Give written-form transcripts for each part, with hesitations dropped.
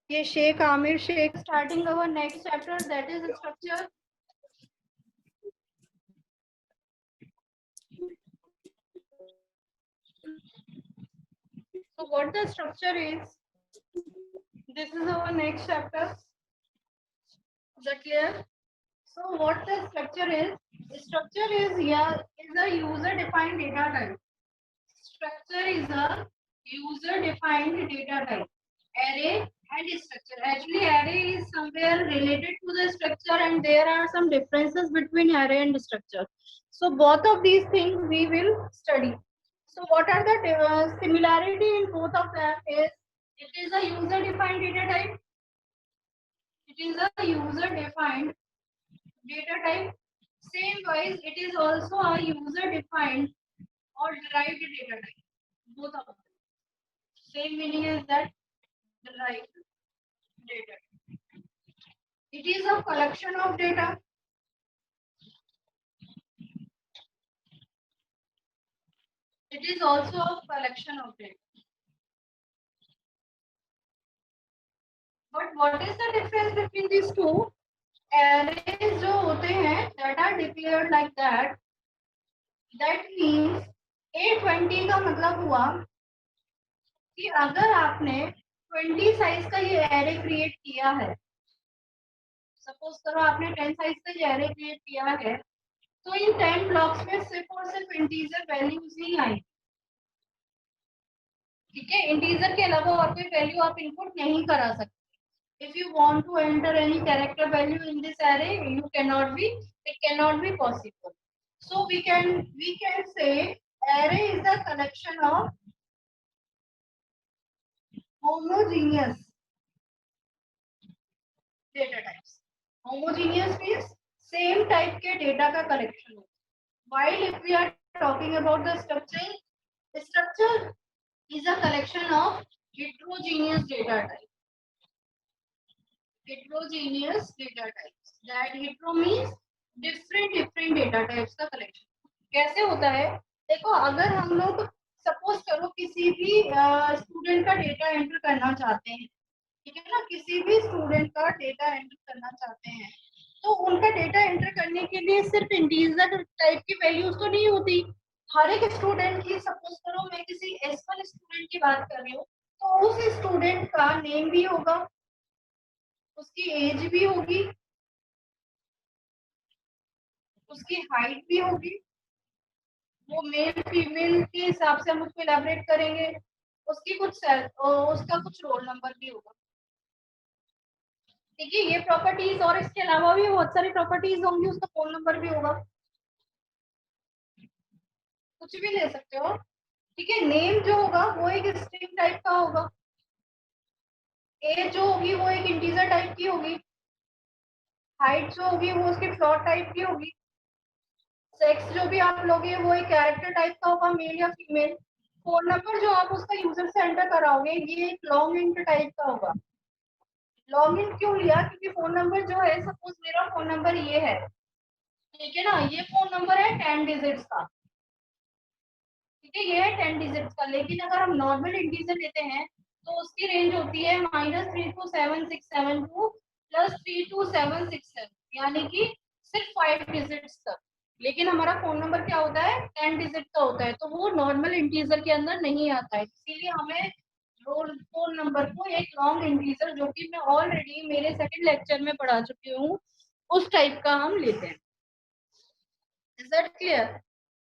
ये Sheikh Aamir Sheikh starting our next chapter, that is structure. So what the structure is, this is our next chapter. Is that clear? So what the structure is? Structure is, yeah, is a user defined data type. Structure is a user defined data type. Array and structure. Actually, array is somewhere related to the structure, and there are some differences between array and structure. So both of these things we will study. So what are the similarity in both of them is, it is a user defined data type. It is a user defined data type. Same wise, it is also a user defined or derived data type. Both of them. Same meaning is that derived data. It is a collection of data. It is also a collection of data. But what is the difference between these two? Arrays जो होते हैं that are declared like that, that means A20 का मतलब हुआ कि अगर आपने 20 size का ये एरे क्रिएट किया है, सपोज करो आपने 10 साइज का ये एरे क्रिएट किया है, तो इन 10 ब्लॉक्स में सिर्फ और सिर्फ इंटीजर वैल्यूज ही आएंगी. ठीक है, इंटीजर के अलावा और कोई वैल्यू आप इनपुट नहीं करा सकते. If you want to enter any character value in this array, you cannot be, it cannot be possible. So we can say array is the collection of homogeneous data types. Homogeneous means same type के data का collection. While if we are talking about the structure is a collection of heterogeneous data types. Heterogeneous data types. That hetero means different data types का collection. कैसे होता है? देखो, अगर हम लोग सपोज करो किसी भी स्टूडेंट का डेटा एंटर करना चाहते हैं, ठीक है ना, किसी भी स्टूडेंट का डेटा एंटर करना चाहते हैं, तो उनका डेटा एंटर करने के लिए सिर्फ इंटीजर टाइप की वैल्यूज तो नहीं होती. हर एक स्टूडेंट की, सपोज करो मैं किसी S1 स्टूडेंट की बात कर रही हूँ, तो उस स्टूडेंट का नेम भी होगा, उसकी एज भी होगी, उसकी हाइट भी होगी, वो मेल फीमेल के हिसाब से हम उसको इलेबोरेट करेंगे, उसकी कुछ उसका कुछ रोल नंबर भी होगा. ठीक है, ये प्रॉपर्टीज, और इसके अलावा भी बहुत सारी प्रॉपर्टीज होंगी, उसका फोन नंबर भी होगा, कुछ भी ले सकते हो. ठीक है, नेम जो होगा वो एक स्ट्रिंग टाइप का होगा, एज जो होगी वो एक इंटीजर टाइप की होगी, हाइट जो होगी वो उसकी फ्लोट टाइप की होगी, सेक्स जो भी आप लोगे वो एक कैरेक्टर टाइप का होगा, मेल या फीमेल. फोन नंबर जो आप उसका यूजर से एंटर कराओगे ये एक लॉन्ग इंट टाइप का होगा. लॉन्ग इंट क्यों लिया? क्योंकि फोन नंबर जो है, सपोज मेरा फोन नंबर ये है, ठीक है ना, ये फोन नंबर है 10 डिजिट्स का, ठीक है, ये है 10 डिजिट्स का. लेकिन अगर हम नॉर्मल इंटीजर लेते हैं तो उसकी रेंज होती है -32767 +32767, यानी कि सिर्फ 5 डिजिट्स तक. लेकिन हमारा फोन नंबर क्या होता है? 10 डिजिट का होता है, तो वो नॉर्मल इंटीजर के अंदर नहीं आता है. इसीलिए हमें रोल फोन नंबर को एक लॉन्ग इंटीजर, जो कि मैं ऑलरेडी मेरे सेकंड लेक्चर में पढ़ा चुकी हूँ, उस टाइप का हम लेते हैं. Is that clear?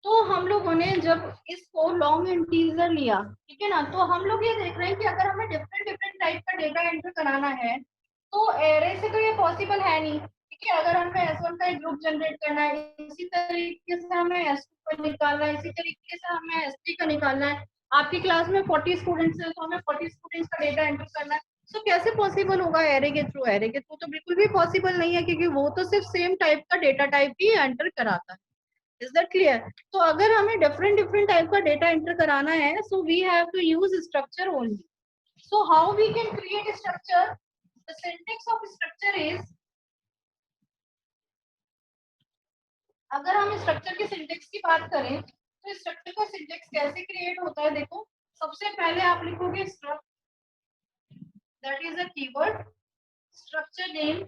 तो हम लोगों ने जब इसको लॉन्ग इंटीजर लिया, ठीक है ना, तो हम लोग ये देख रहे हैं कि अगर हमें डिफरेंट डिफरेंट टाइप का डेटा एंटर कराना है, तो एरे से तो ये पॉसिबल है नहीं. ठीक है, अगर हमें S1 का एक ग्रुप जनरेट करना है, इसी तरीके से हमें S2 का निकालना है, इसी तरीके से हमें S3 का निकालना है. आपकी क्लास में 40 स्टूडेंट्स है, तो हमें 40 स्टूडेंट्स का डेटा एंटर करना है. तो कैसे पॉसिबल होगा एरे के थ्रू? एरे के थ्रू तो बिल्कुल भी पॉसिबल नहीं है, क्योंकि वो तो सिर्फ सेम टाइप का डेटा टाइप ही एंटर कराता है. Is that clear? तो अगर हमें डिफरेंट डिफरेंट टाइप का डेटा एंटर कराना है, so we have to use structure only. So how we can create structure? The syntax of structure is, अगर हम स्ट्रक्चर के सिंटैक्स की बात करें, तो स्ट्रक्चर का सिंटैक्स कैसे क्रिएट होता है? देखो, सबसे पहले आप लिखोगे struct, that is a keyword. Structure name,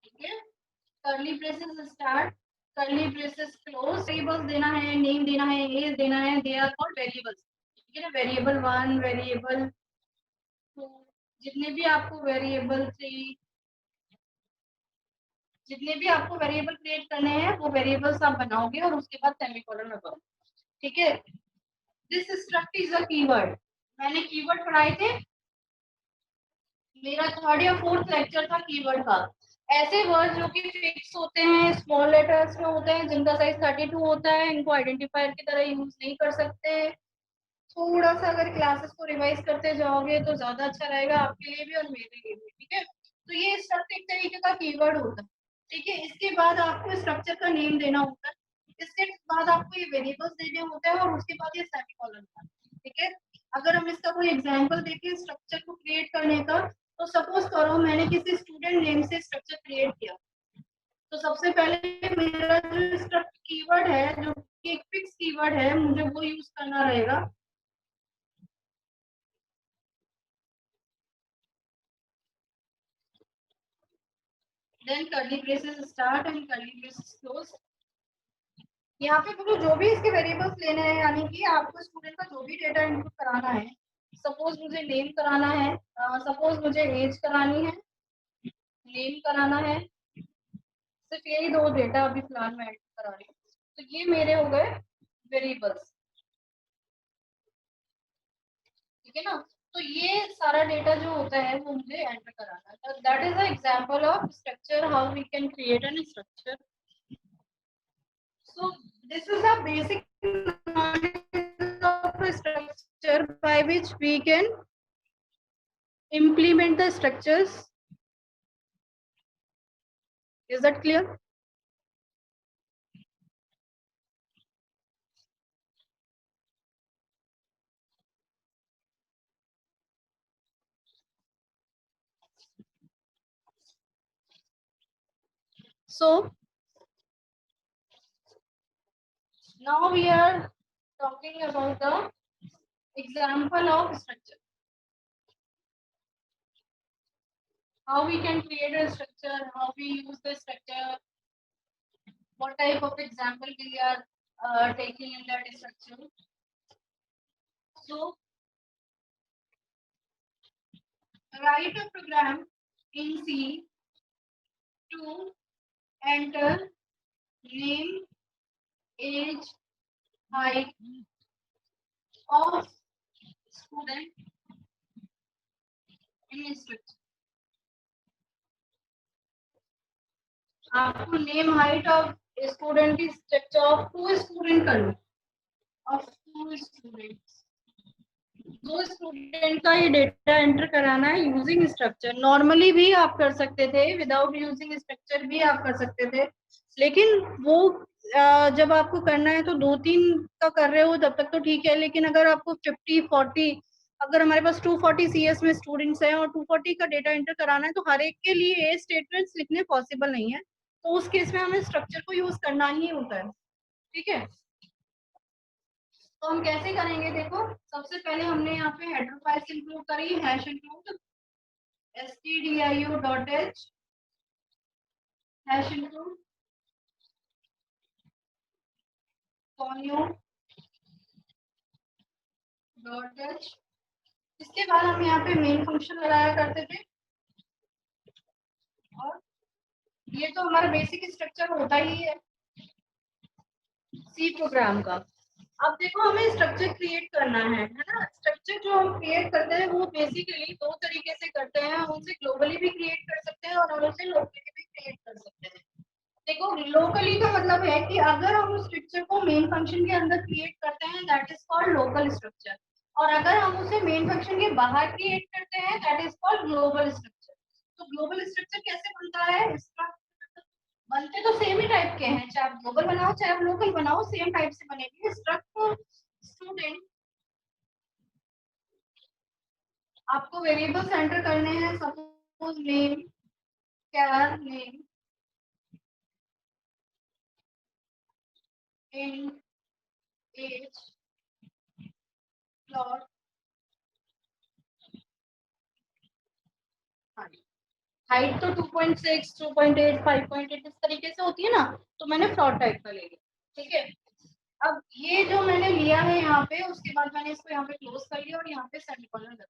ठीक है. Curly braces start, curly braces close. Variables देना है, नेम देना है, एज देना है. They are called variables. ठीक है ना. वेरिएबल 1, वेरिएबल 2, जितने भी आपको वेरिएबल 3, जितने भी आपको वेरिएबल क्रिएट करने हैं वो वेरिएबल्स आप बनाओगे और उसके बाद सेमीकोलन लगाओ. ठीक है. This struct is a keyword. मैंने कीवर्ड पढ़ाए थे. मेरा थर्ड या फोर्थ लेक्चर था कीवर्ड का. ऐसे वर्ड जो कि फिक्स होते हैं, स्मॉल लेटर्स में होते हैं, जिनका साइज 32 होता है, इनको आइडेंटिफायर की तरह यूज नहीं कर सकते. थोड़ा सा अगर क्लासेस को रिवाइज करते जाओगे तो ज्यादा अच्छा रहेगा आपके लिए भी और मेरे लिए भी. ठीक है. तो ये स्ट्रक्ट एक तरीके का कीवर्ड होता है. ठीक है. इसके बाद आपको स्ट्रक्चर का नेम देना होता है. इसके बाद आपको ये वेरिएबल्स देने होते हैं और उसके बाद ये सेमीकोलन का. ठीक है. अगर हम इसका कोई एग्जांपल देखें स्ट्रक्चर को क्रिएट करने का, तो सपोज करो मैंने किसी स्टूडेंट नेम से स्ट्रक्चर क्रिएट किया. तो सबसे पहले मेरा जो स्ट्रक्ट कीवर्ड है, जो कि एक फिक्स कीवर्ड है, मुझे वो यूज करना रहेगा. Then curly braces start and curly braces close. यहाँ पे मुझे जो भी इसके वेरिएबल्स लेने हैं, यानी कि आपको स्टूडेंट का जो भी डेटा इनपुट कराना है. सपोज मुझे नेम कराना है, सपोज मुझे एज करानी है, नेम कराना है. सिर्फ यही दो डेटा अभी फिलहाल मैं एंटर करा रही हूँ. तो ये मेरे हो गए वेरिएबल्स. ठीक है ना. तो ये सारा डेटा जो होता है वो मुझे एंटर कराना है. That is a example of structure, how we can create an structure. So this is a basic knowledge of a structure by which we can implement the structures. Is that clear? So now we are talking about the example of structure. How we can create a structure, how we use the structure, what type of example we are taking in that structure. So write a program in C to enter name, age, height of student in structure. आपको name height of student की structure of 2 student करना, of 2 students. 2 student का ये data enter कराना है using structure. Normally भी आप कर सकते थे, विदाउट यूजिंग स्ट्रक्चर भी आप कर सकते थे, लेकिन वो जब आपको करना है तो 2-3 का कर रहे हो तब तक तो ठीक है. लेकिन अगर आपको 50-40, अगर हमारे पास 240 सीएस में स्टूडेंट्स हैं और 240 का डेटा एंटर कराना है तो हर एक के लिए ए स्टेटमेंट्स लिखने पॉसिबल नहीं है. तो उस केस में हमें स्ट्रक्चर को यूज करना ही होता है. ठीक है. तो हम कैसे करेंगे देखो. सबसे पहले हमने यहाँ पे हेडर फाइल्स इंक्लूड करी, hash include stdio.h, hash include conio.h. इसके बाद हम यहाँ पे मेन फंक्शन लगाया करते थे. और ये तो हमारा बेसिक स्ट्रक्चर होता ही है सी प्रोग्राम का. अब देखो हमें स्ट्रक्चर क्रिएट करना है ना. स्ट्रक्चर जो हम क्रिएट करते हैं वो बेसिकली दो तरीके से करते हैं. हम उसे ग्लोबली भी क्रिएट कर सकते हैं और हम उसे लोकली भी क्रिएट कर सकते हैं. देखो लोकली का मतलब है कि अगर हम स्ट्रक्चर को मेन फंक्शन के अंदर क्रिएट करते हैं that is called local structure. और अगर हम उसे मेन फंक्शन के बाहर क्रिएट करते हैं that is called global structure. तो ग्लोबल स्ट्रक्चर कैसे बनता है. इसका बनते तो सेम ही टाइप के हैं, चाहे आप ग्लोबल बनाओ चाहे आप लोकल बनाओ, सेम टाइप से बनेगी. स्ट्रक्ट स्टूडेंट, आपको वेरिएबल्स एंटर करने हैं. सपोज नेम, चार नेम, इन एज प्लॉट हाइट तो 2.6 2.8 5.8 इस तरीके से होती है ना, तो मैंने फ्लॉट टाइप का ले लिया। ठीक है, अब ये जो मैंने लिया है यहाँ पे, उसके बाद मैंने इसको यहाँ पे क्लोज कर लिया और यहाँ पे सेमीकोलन लगा।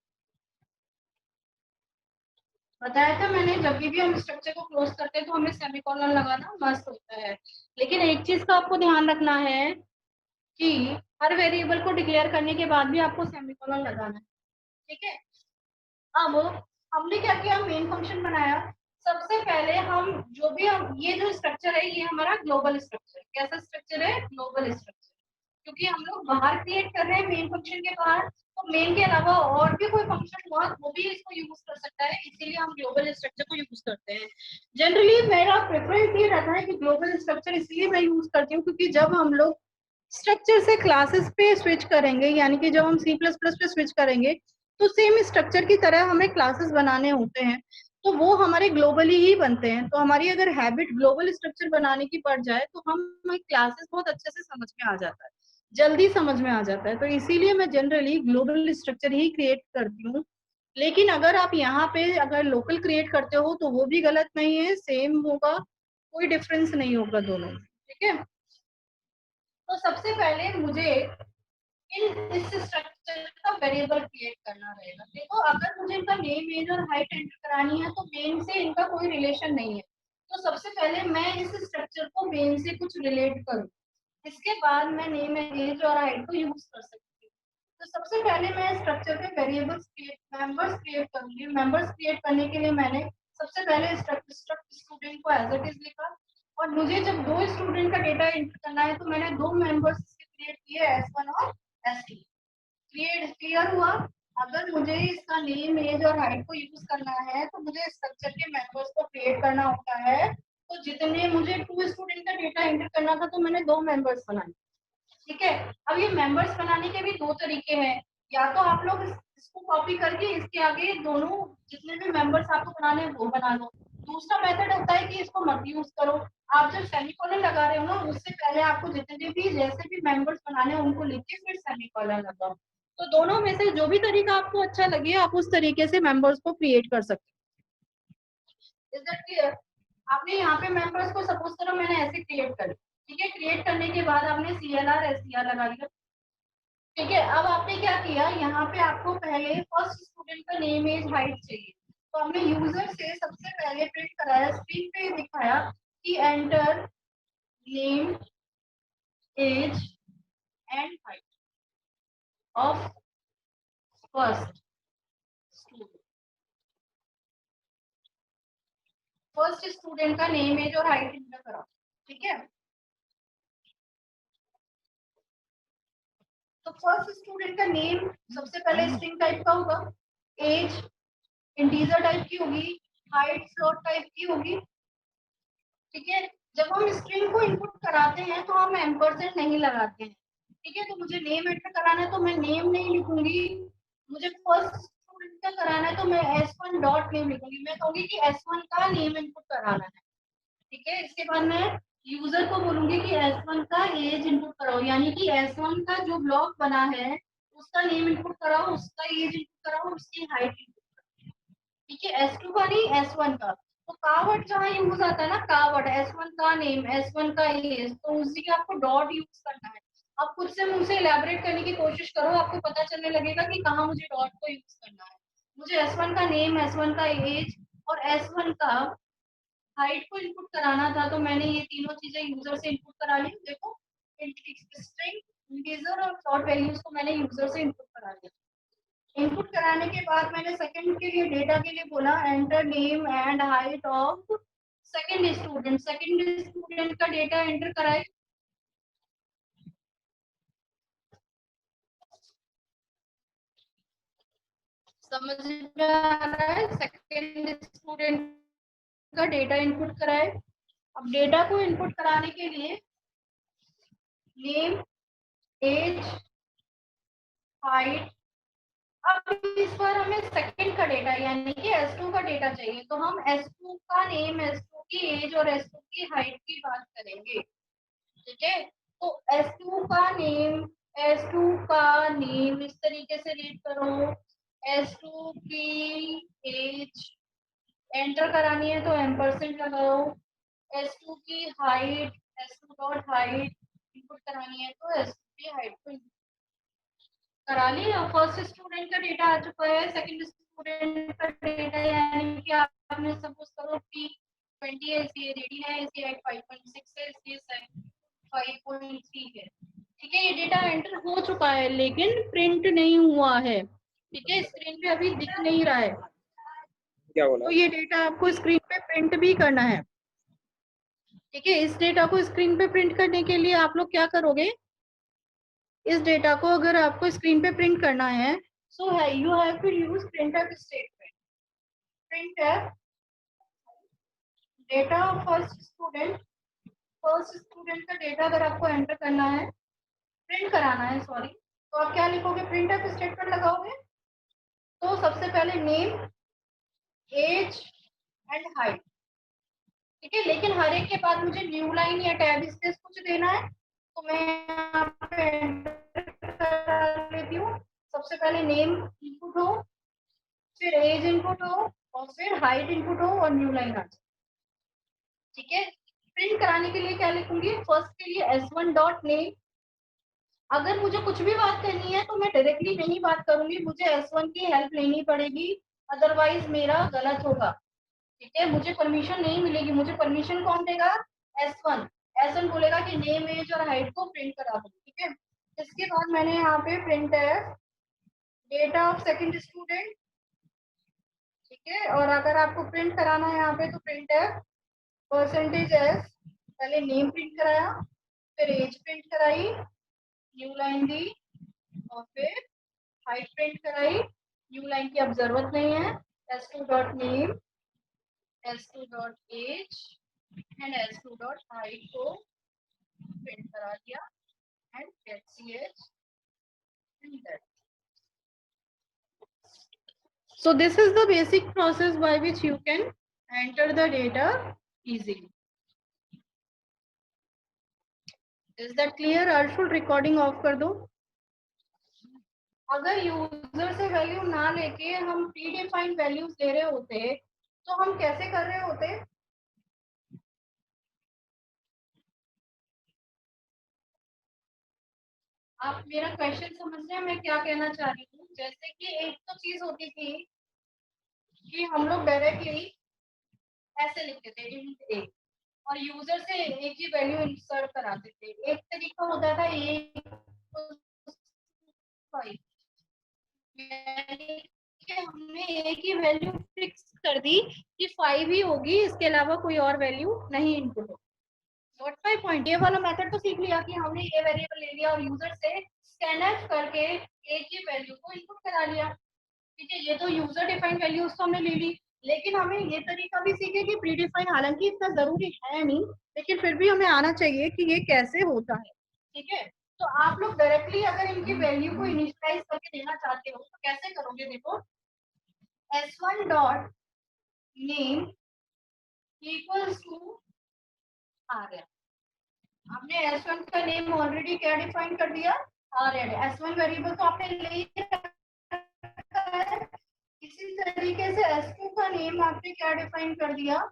बताया था मैंने, जब भी हम स्ट्रक्चर को क्लोज करते हैं तो हमें सेमीकोलन लगाना मस्त होता है। लेकिन एक चीज का आपको ध्यान रखना है कि हर वेरिएबल को डिक्लेयर करने के बाद भी आपको सेमीकोलन लगाना है। ठीक है, अब हमने क्या किया, मेन फंक्शन बनाया। सबसे पहले हम जो भी हम ये जो स्ट्रक्चर है ये हमारा ग्लोबल स्ट्रक्चर, कैसा स्ट्रक्चर है, ग्लोबल स्ट्रक्चर। क्योंकि हम लोग बाहर क्रिएट कर रहे हैं मेन फंक्शन के बाहर, तो मेन के अलावा और भी कोई फंक्शन हुआ वो भी इसको यूज कर सकता है, इसीलिए हम ग्लोबल स्ट्रक्चर को यूज करते हैं। जनरली मेरा प्रेफरेंस ये रहता है कि ग्लोबल स्ट्रक्चर इसलिए मैं यूज करती हूँ क्योंकि जब हम लोग स्ट्रक्चर से क्लासेस पे स्विच करेंगे, यानी कि जब हम C++ पे स्विच करेंगे तो सेम स्ट्रक्चर की तरह हमें क्लासेस बनाने होते हैं, तो वो हमारे ग्लोबली ही बनते हैं। तो हमारी अगर हैबिट ग्लोबल स्ट्रक्चर बनाने की पड़ जाए तो हम क्लासेस बहुत अच्छे से समझ में आ जाता है, जल्दी समझ में आ जाता है। तो इसीलिए मैं जनरली ग्लोबल स्ट्रक्चर ही क्रिएट करती हूँ। लेकिन अगर आप यहाँ पे अगर लोकल क्रिएट करते हो तो वो भी गलत नहीं है, सेम होगा, कोई डिफरेंस नहीं होगा दोनों में। ठीक है, तो सबसे पहले मुझे इस स्ट्रक्चर का वेरिएबल क्रिएट करना रहेगा। देखो, अगर मुझे इनका नेम एज और हाइट एंटर करानी है तो मेन से इनका कोई रिलेशन नहीं है, तो सबसे पहले मैं इस स्ट्रक्चर को मेन से कुछ रिलेट करूँ, इसके बाद मैं नेम एज और हाइट को यूज कर सकती हूँ। तो सबसे पहले मैं स्ट्रक्चर पे वेरिएबल्स क्रिएट मेंबर्स क्रिएट करूंगी। मेंबर्स क्रिएट करने के लिए मैंने सबसे पहले स्टूडेंट को एज इट इज लिखा, और मुझे जब दो स्टूडेंट का डेटा एंटर करना है तो मैंने दो मेंबर्स क्रिएट किए, S1 और S2। क्लियर हुआ। अगर मुझे इसका नेम एज और हाइट को यूज करना है तो मुझे स्ट्रक्चर के मेंबर्स को क्रिएट करना होता है। तो जितने मुझे टू स्टूडेंट का डेटा एंटर करना था तो मैंने दो मेंबर्स बनाए। ठीक है, अब ये मेंबर्स बनाने के भी दो तरीके हैं, या तो आप लोग इसको कॉपी करके इसके आगे दोनों जितने भी मेंबर्स आपको बनाने हैं वो बना लो। दूसरा मेथड होता है कि इसको मत यूज करो, आप जब सेमीकोलन लगा रहे हो ना उससे पहले आपको जितने भी जैसे भी मेंबर्स बनाने हैं उनको लिख के फिर सेमीकोलन लगाओ। तो दोनों में से जो भी तरीका आपको अच्छा लगे आप उस तरीके से मेंबर्स को क्रिएट कर सकते हो। Is that clear? आपने यहाँ पे मेंबर्स को सपोज करो मैंने ऐसे क्रिएट कर, ठीक है, क्रिएट करने के बाद आपने CLR SCR लगा दिया। ठीक है, अब आपने क्या किया, यहाँ पे आपको पहले फर्स्ट स्टूडेंट का नेम एज हाइट चाहिए, तो हमने यूजर से सबसे पहले प्रिंट कराया, स्क्रीन पे दिखाया कि enter name age and height of first student. First student का नेम एज और हाइट एंटर करा। ठीक है, तो फर्स्ट स्टूडेंट का नेम सबसे पहले स्ट्रिंग टाइप का होगा, एज इंटीजर टाइप की होगी, हाइट फ्लोट टाइप की होगी। ठीक है, जब हम स्ट्रिंग को इनपुट कराते हैं तो हम एम्परसेंड नहीं लगाते हैं। ठीक है, तो मुझे नेम एंटर कराना है तो मैं नेम नहीं लिखूंगी, मुझे फर्स्ट स्टूडेंट का कराना है तो मैं S1 डॉट नेम लिखूंगी, मैं कहूंगी कि S1 का नेम इनपुट कराना है। ठीक है, इसके बाद मैं यूजर को बोलूंगी कि S1 का एज इनपुट कराओ, यानी कि S1 का जो ब्लॉक बना है उसका नेम इनपुट कराओ, उसका एज इनपुट कराओ, उसकी हाइट इनपुट कराओ। ठीक है, S2 का नहीं S1 का। तो कावर्ड जहाँ यूज आता है ना, कावर्ड S1 का नेम S1 का एज, तो उसी का आपको डॉट यूज करना है। आप खुद से मुझसे इलेबोरेट करने की कोशिश करो, आपको पता चलने लगेगा कि कहाँ मुझे डॉट को यूज करना है। मुझे S1 का नेम, S1 का एज और S1 का हाइट को इनपुट कराना था, तो मैंने ये तीनों चीजें यूजर से इनपुट करा ली। देखो, स्ट्रिंग, इंटीजर और फ्लोट वैल्यूज को मैंने यूजर से इनपुट करा लिया। इनपुट कराने के बाद मैंने सेकंड के लिए डेटा के लिए बोला enter name and height of second student. Second student का डेटा एंटर कराए। समझ में आ रहा है? सेकंड स्टूडेंट का डेटा इनपुट कराए। अब डेटा को इनपुट कराने के लिए नेम, एज, हाइट, अब इस बार हमें सेकंड का डेटा यानी कि S2 का डेटा चाहिए, तो हम S2 का नेम, S2 की एज और S2 की हाइट की बात करेंगे। ठीक है, तो S2 का नेम, S2 का नेम इस तरीके से रीड करो। S2 की एज एंटर करानी है तो एम्परसेंड लगाओ। S2 की height, S2 dot height input करानी है तो S2 की हाइट को करा ली। फर्स्ट स्टूडेंट का डेटा आ चुका है, सेकंड स्टूडेंट का डेटा यानी कि आपने सपोज करो कि 20 है, इसकी एज 18 है, इसकी हाइट 5.6 है, इसकी 5.3 है। ठीक है, ये डेटा एंटर हो चुका है लेकिन प्रिंट नहीं हुआ है। ठीक है, स्क्रीन पे अभी दिख नहीं रहा है। क्या बोला? तो ये डेटा आपको स्क्रीन पे प्रिंट भी करना है। ठीक है, इस डेटा को स्क्रीन पे प्रिंट करने के लिए आप लोग क्या करोगे, इस डेटा को अगर आपको स्क्रीन पे प्रिंट करना है सो है you have to use printf statement. Printf data first student का डेटा अगर आपको एंटर करना है, प्रिंट कराना है सॉरी, तो आप क्या लिखोगे, प्रिंटफ स्टेटमेंट लगाओगे। तो सबसे पहले नेम, एज एंड हाइट। ठीक है, लेकिन हर एक के बाद मुझे न्यू लाइन या टैब स्पेस कुछ देना है तो मैं यहाँ पे एंटर कर लेती हूँ। सबसे पहले नेम इनपुट हो, फिर एज इनपुट हो और फिर हाइट इनपुट हो और न्यू लाइन आ जाए। ठीक है, प्रिंट कराने के लिए क्या लिखूंगी, फर्स्ट के लिए S1 डॉट नेम। अगर मुझे कुछ भी बात करनी है तो मैं डायरेक्टली नहीं बात करूंगी, मुझे S1 की हेल्प लेनी पड़ेगी, अदरवाइज मेरा गलत होगा। ठीक है, मुझे परमिशन नहीं मिलेगी। मुझे परमिशन कौन देगा, S1। S1 बोलेगा कि नेम, एज और हाइट को प्रिंट करा दो। ठीक है, इसके बाद मैंने यहाँ पे प्रिंट है डेटा ऑफ सेकंड स्टूडेंट। ठीक है, और अगर आपको प्रिंट कराना है यहाँ पे तो प्रिंट है परसेंटेज एस। पहले नेम प्रिंट कराया, फिर एज प्रिंट कराई, न्यू लाइन दी और फिर हाइट प्रिंट कराई। न्यू लाइन की अब जरूरत नहीं है। S2 dot name, S2 dot age and S2 dot height को प्रिंट करा दिया and ch and that. So this is the basic process by which you can enter the data easily. Is that clear? Arshul recording off कर दो। अगर user से value ना लेके हम प्री डिफाइंड वैल्यूज ले रहे होते तो हम कैसे कर रहे होते, आप मेरा क्वेश्चन समझ रहे हैं मैं क्या कहना चाह रही हूँ। जैसे कि एक तो चीज होती थी कि हम लोग डायरेक्टली ऐसे लिखते थे इंट ए और यूजर से एक ही वैल्यू इंसर्ट कराते थे। एक तरीका होता था ए कि हमने एक ही वैल्यू फिक्स कर दी कि 5 ही होगी, इसके अलावा कोई और वैल्यू नहीं इनपुट हो। नोट माय पॉइंट, ये वाला मेथड तो सीख लिया कि हमने ये वेरिएबल ले लिया और यूजर से स्कैनफ करके एक ही वैल्यू को इनपुट करा लिया। ठीक है, ये तो यूजर डिफाइंड वैल्यूज तो हमने ले ली, लेकिन हमें ये तरीका भी सीखे कि प्री डिफाइंड, हालांकि इतना जरूरी है नहीं लेकिन फिर भी हमें आना चाहिए कि ये कैसे होता है। ठीक है, तो आप लोग डायरेक्टली अगर इनकी वैल्यू को इनिशियलाइज करके देना चाहते हो तो कैसे करोगे, देखो S1 dot name equals to Arya. आपने S1 का नेम ऑलरेडी क्या डिफाइन कर दिया, आर्या। S1 वेरिएबल तो आपने ले ही रखा है। इसी तरीके से S2 का नेम आपने क्या डिफाइन कर दिया,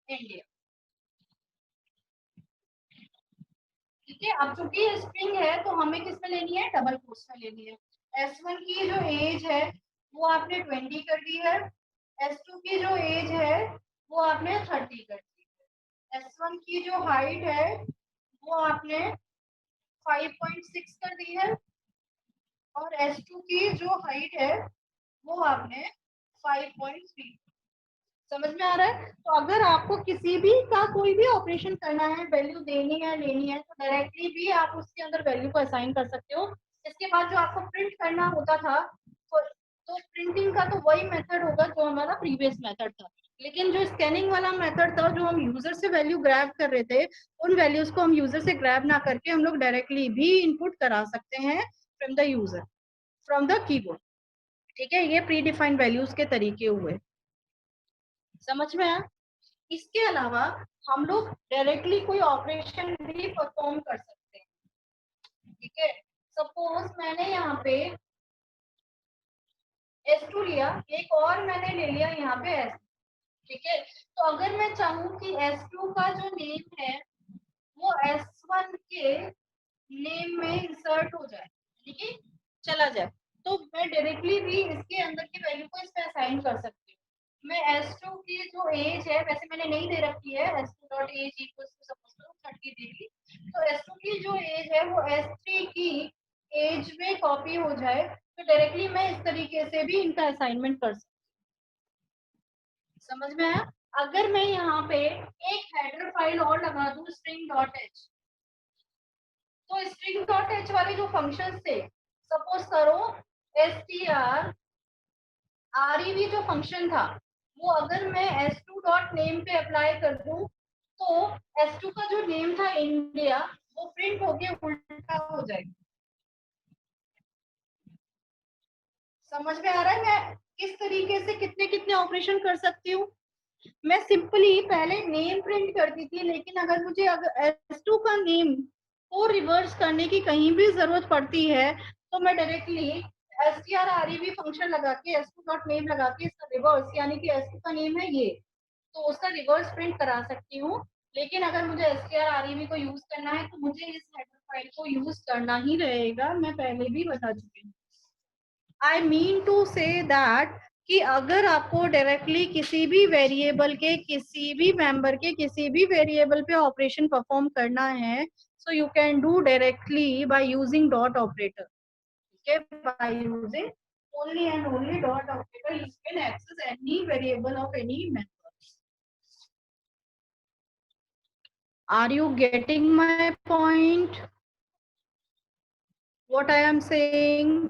इंडिया। ठीक है, अब चूंकि स्ट्रिंग है तो हमें किस में लेनी है, डबल कोट्स में लेनी है। S1 की जो एज है वो आपने 20 कर दी है, S2 की जो एज है वो आपने 30 कर दी है, S1 की जो हाइट है वो आपने 5.6 कर दी है और S2 की जो हाइट है वो आपने 5.3। समझ में आ रहा है? तो अगर आपको किसी भी का कोई भी ऑपरेशन करना है, वैल्यू देनी है लेनी है तो डायरेक्टली भी आप उसके अंदर वैल्यू को असाइन कर सकते हो। इसके बाद जो आपको प्रिंट करना होता था तो प्रिंटिंग का तो वही मेथड होगा जो हमारा प्रीवियस मेथड था, लेकिन जो स्कैनिंग वाला मेथड था जो हम यूजर से वैल्यू ग्रैब कर रहे थे, उन वैल्यूज को हम यूजर से ग्रैब ना करके हम लोग डायरेक्टली भी इनपुट करा सकते हैं from the user, from the keyboard. ठीक है, ये प्री डिफाइंड वैल्यूज के तरीके हुए, समझ में आया? इसके अलावा हम लोग डायरेक्टली कोई ऑपरेशन भी परफॉर्म कर सकते हैं, ठीक है। सपोज मैंने यहाँ पे S2 लिया, एक और मैंने ले लिया यहाँ पे S, ठीक है। तो अगर मैं चाहूँ कि S2 का जो नेम है वो S1 के नेम में इंसर्ट हो जाए, यानी कि चला जाए, तो मैं डायरेक्टली भी इसके अंदर की वैल्यू को इस पे असाइन कर सकती हूँ। मैं S2 की जो एज है, वैसे मैंने नहीं दे रखी है, S2.age इक्वल्स टू सपोज करो 30 दे दी, तो S2 की जो एज है वो S3 की एज में कॉपी हो जाए, तो डायरेक्टली मैं इस तरीके से भी इनका असाइनमेंट कर सकती हूँ। समझ में आया? अगर मैं यहाँ पे एक हेडर फाइल और लगा दूं string.h, तो string.h वाले जो फंक्शंस थे, सपोज करो str rev जो फंक्शन था, वो अगर मैं s2 डॉट नेम पे अप्लाई कर दूं, तो s2 का जो नेम था इंडिया वो प्रिंट होके उल्टा हो जाएगा। समझ में आ रहा है मैं किस तरीके से कितने कितने ऑपरेशन कर सकती हूँ? मैं सिंपली पहले नेम प्रिंट करती थी, लेकिन अगर मुझे अगर S2 का नेम को रिवर्स करने की कहीं भी जरूरत पड़ती है, तो मैं डायरेक्टली strrev फंक्शन लगा के S2 डॉट नेम लगा के इसका रिवर्स, यानी कि S2 का नेम है ये, तो उसका रिवर्स प्रिंट करा सकती हूँ। लेकिन अगर मुझे strrev को यूज करना है तो मुझे इस हेडर फाइल को यूज करना ही रहेगा, मैं पहले भी बता चुकी हूँ। I mean to say that कि अगर आपको डायरेक्टली किसी भी वेरिएबल के किसी भी मेंबर के किसी भी वेरिएबल पे ऑपरेशन परफॉर्म करना है, so you can do directly by using dot operator, ठीक है। By using only and only dot operator you can access any variable of any member. Are you getting my point? What I am saying?